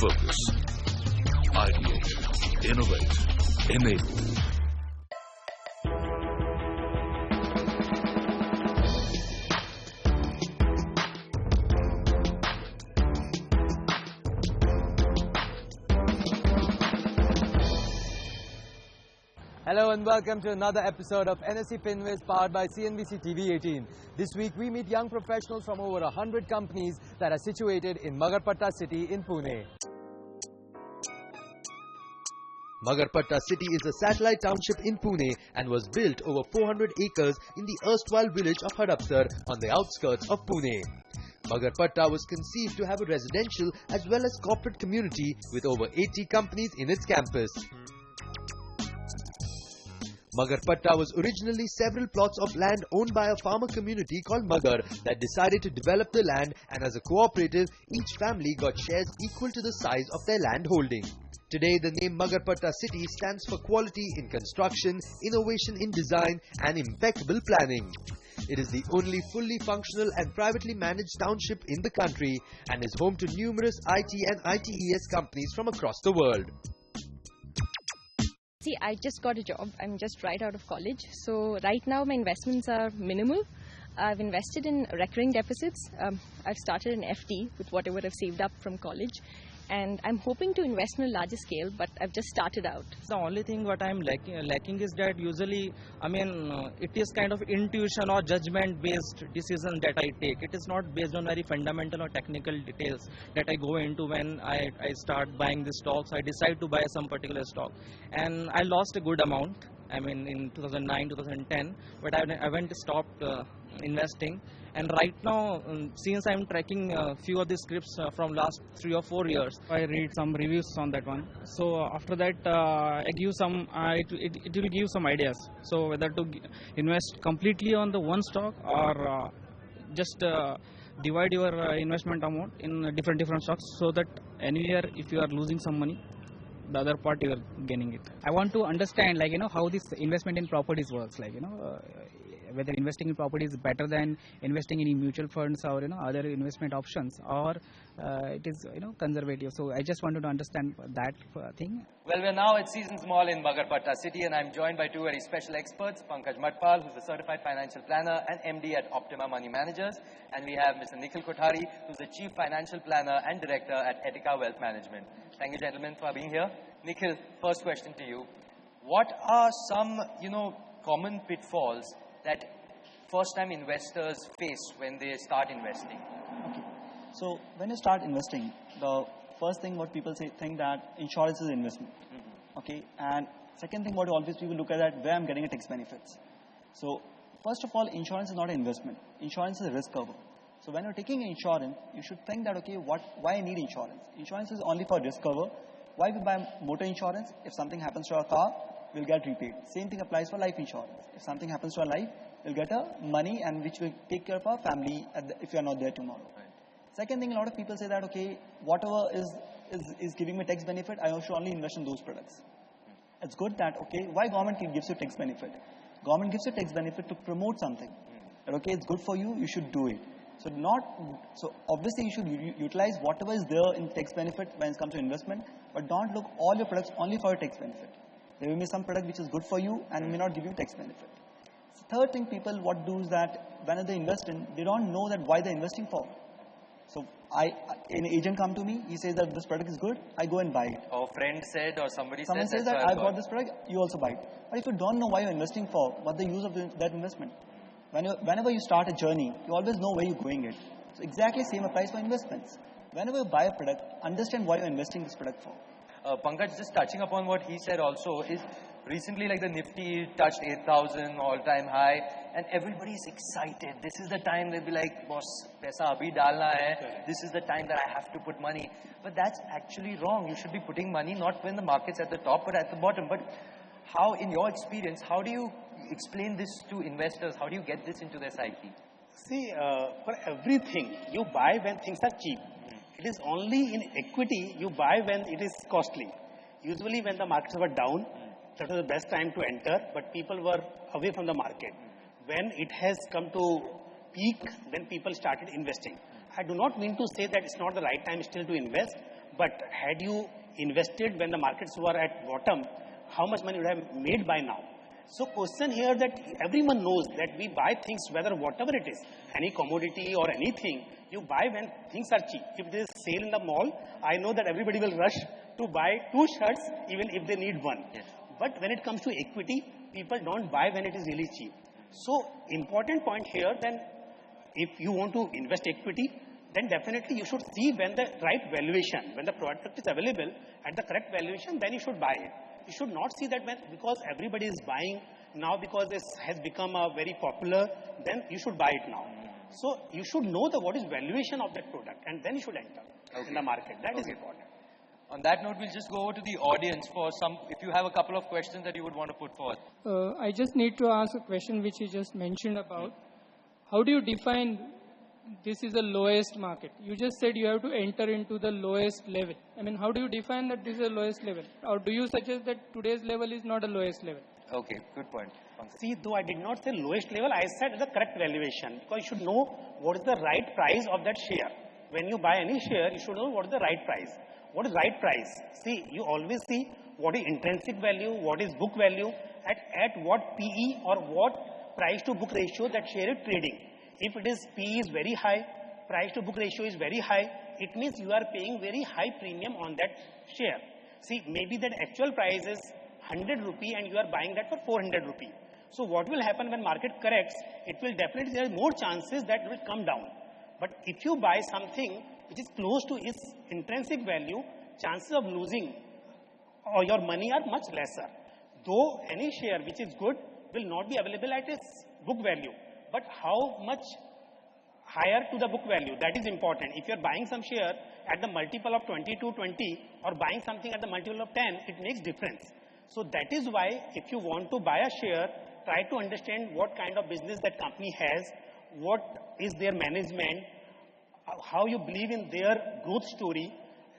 Focus. Ideate. Innovate. Enable. Hello and welcome to another episode of NSE Fin Wiz powered by CNBC TV 18. This week we meet young professionals from over 100 companies that are situated in Magarpatta city in Pune. Magarpatta city is a satellite township in Pune and was built over 400 acres in the erstwhile village of Hadapsar on the outskirts of Pune. Magarpatta was conceived to have a residential as well as corporate community with over 80 companies in its campus. Magarpatta was originally several plots of land owned by a farmer community called Magar that decided to develop the land, and as a cooperative, each family got shares equal to the size of their land holding. Today, the name Magarpatta city stands for quality in construction, innovation in design and impeccable planning. It is the only fully functional and privately managed township in the country and is home to numerous IT and ITES companies from across the world. See, I just got a job. I'm just right out of college. So right now my investments are minimal. I've invested in recurring deposits. I've started an FD with whatever I've saved up from college. And I'm hoping to invest on a larger scale, but I've just started out. The only thing what I'm lacking is that usually, it is kind of intuition or judgment based decision that I take. It is not based on very fundamental or technical details that I go into when I start buying the stocks. I decide to buy some particular stock. And I lost a good amount, in 2009, 2010, but I went to stop investing. And right now, since I'm tracking a few of the scripts from last 3 or 4 years, I read some reviews on that one. So after that, I give some. It will give some ideas. So whether to invest completely on the one stock or just divide your investment amount in different stocks, so that anywhere if you are losing some money, the other part you are gaining it. I want to understand, how this investment in properties works, whether investing in property is better than investing in mutual funds or other investment options, or it is conservative. So I just wanted to understand that thing. Well, we're now at Seasons Mall in Magarpatta city and I'm joined by two very special experts, Pankaj Matpal, who's a certified financial planner and MD at Optima Money Managers, and we have Mr. Nikhil Kothari, who's the chief financial planner and director at Etika Wealth Management. Thank you, gentlemen, for being here. Nikhil, first question to you. What are some, common pitfalls that first-time investors face when they start investing? Okay. So when you start investing, the first thing what people think that insurance is investment. Okay. And second thing what always people look at that where I'm getting a tax benefits. So first of all, insurance is not an investment. Insurance is a risk cover. So when you're taking insurance, you should think that, okay, why I need insurance? Insurance is only for risk cover. Why we buy motor insurance? If something happens to our car, we'll get repaid. Same thing applies for life insurance. If something happens to our life, we'll get money and which will take care of our family if you're not there tomorrow. Right. Second thing, a lot of people say that, okay, whatever is giving me tax benefit, I should only invest in those products. It's good that, okay, why government gives you tax benefit? Government gives you tax benefit to promote something. That, okay, it's good for you, you should do it. So obviously you should utilize whatever is there in tax benefit when it comes to investment, but don't look all your products only for your tax benefit. There will be some product which is good for you and may not give you tax benefit. So third thing people what do is that when they invest in, they don't know that why they're investing for. So an agent come to me, he says that this product is good, I go and buy it. Or friend said or someone says that I bought this product, you also buy it. But if you don't know why you're investing for, what the use of that investment? Whenever you start a journey, you always know where you're going it. So exactly same applies for investments. Whenever you buy a product, understand why you're investing this product for. Pankaj, just touching upon what he said also, is recently like the Nifty touched 8,000 all-time high and everybody is excited. This is the time they'll be like, boss, paisa abhi dalna hai. This is the time that I have to put money. But that's actually wrong. You should be putting money not when the market's at the top but at the bottom. But how, in your experience, how do you explain this to investors? How do you get this into their psyche? See, for everything, you buy when things are cheap. It is only in equity you buy when it is costly. Usually when the markets were down, that was the best time to enter, but people were away from the market. When it has come to peak, then people started investing. I do not mean to say that it's not the right time still to invest, But had you invested when the markets were at bottom, how much money would have made by now? So question here that everyone knows that we buy things, whether whatever it is, any commodity or anything, you buy when things are cheap. If there is sale in the mall, I know that everybody will rush to buy 2 shirts even if they need one. Yes. But when it comes to equity, people don't buy when it is really cheap. So important point here, then if you want to invest equity, then definitely you should see when the right valuation, when the product is available at the correct valuation, then you should buy it. You should not see that when, because everybody is buying now, because this has become a very popular, then you should buy it now. So you should know what is valuation of that product, and then you should enter in the market. That is important. On that note, we'll just go over to the audience for some, if you have a couple of questions that you would want to put forth. I just need to ask a question which you just mentioned about. How do you define this is the lowest market? You just said you have to enter into the lowest level. I mean, how do you define that this is the lowest level? Or do you suggest that today's level is not the lowest level? Okay, good point. See, though I did not say lowest level, I said the correct valuation, because you should know what is the right price of that share. When you buy any share, you should know what is the right price. What is right price? See, you always see what is intrinsic value, what is book value, at what PE or what price to book ratio that share is trading. If it is PE is very high, price to book ratio is very high, it means you are paying very high premium on that share. See, maybe that actual price is 100 rupee and you are buying that for 400 rupee. So what will happen when market corrects? It will definitely, there are more chances that it will come down. But if you buy something which is close to its intrinsic value, chances of losing or your money are much lesser. Though any share which is good will not be available at its book value. But how much higher to the book value, that is important. If you are buying some share at the multiple of 20 to 20 or buying something at the multiple of 10, it makes difference. So that is why if you want to buy a share, try to understand what kind of business that company has, what is their management, how you believe in their growth story,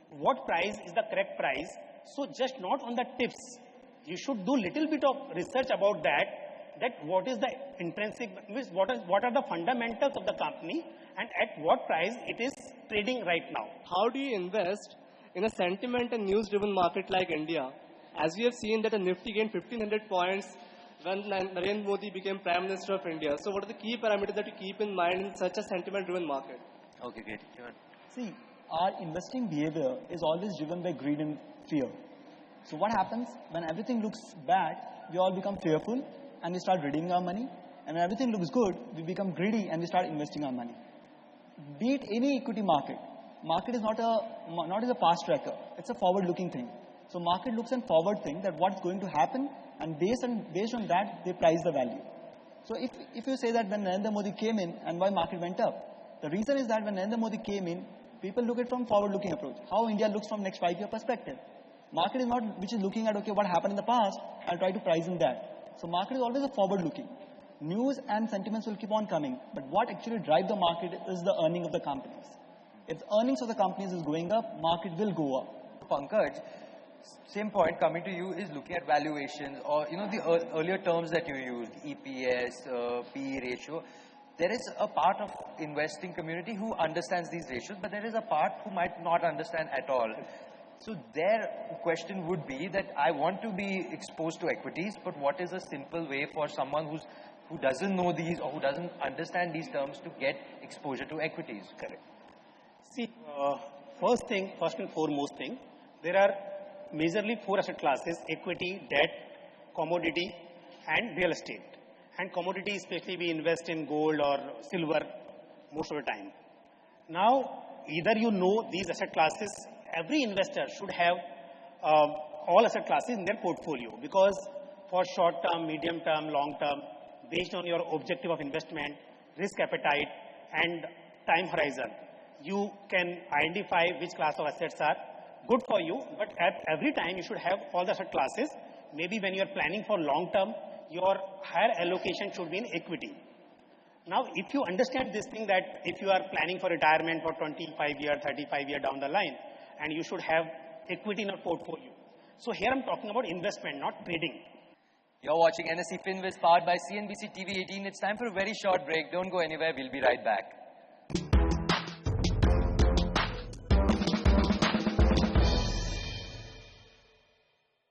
what price is the correct price. So just not on the tips, you should do little bit of research about that what is the intrinsic, what are the fundamentals of the company and at what price it is trading right now. How do you invest in a sentiment and news driven market like India? As we have seen that the Nifty gained 1500 points when Narendra Modi became Prime Minister of India. So what are the key parameters that you keep in mind in such a sentiment driven market? Okay, great. See, our investing behavior is always driven by greed and fear. So what happens when everything looks bad, we all become fearful and we start redeeming our money. And when everything looks good, we become greedy and we start investing our money. Be it any equity market, market is not a past tracker. It's a forward-looking thing. So market looks and forward thing that what's going to happen, and based on that, they price the value. So if you say that when Narendra Modi came in and why market went up, the reason is that when Narendra Modi came in, people look at from forward-looking approach. How India looks from next 5-year perspective. Market is not which is looking at, okay, what happened in the past, I'll try to price in that. So market is always a forward-looking. News and sentiments will keep on coming, but what actually drives the market is the earning of the companies. If the earnings of the companies is going up, market will go up. Pankaj, same point coming to you is looking at valuations or, the earlier terms that you used, EPS, PE ratio. There is a part of investing community who understands these ratios, but there is a part who might not understand at all. So their question would be that I want to be exposed to equities, but what is a simple way for someone who doesn't know these or who doesn't understand these terms to get exposure to equities? Correct. See, first and foremost thing, there are majorly 4 asset classes: equity, debt, commodity and real estate. And commodity, especially we invest in gold or silver most of the time. Now, either you know these asset classes, every investor should have all asset classes in their portfolio, because for short term, medium term, long term, based on your objective of investment, risk appetite and time horizon, you can identify which class of assets are good for you, but at every time you should have all the asset classes. Maybe when you are planning for long term, your higher allocation should be in equity. Now, if you understand this thing, that if you are planning for retirement for 25 years, 35 years down the line, and you should have equity in your portfolio. So here I'm talking about investment, not trading. You're watching NSE Fin Wiz, powered by CNBC TV 18. It's time for a very short break. Don't go anywhere. We'll be right back.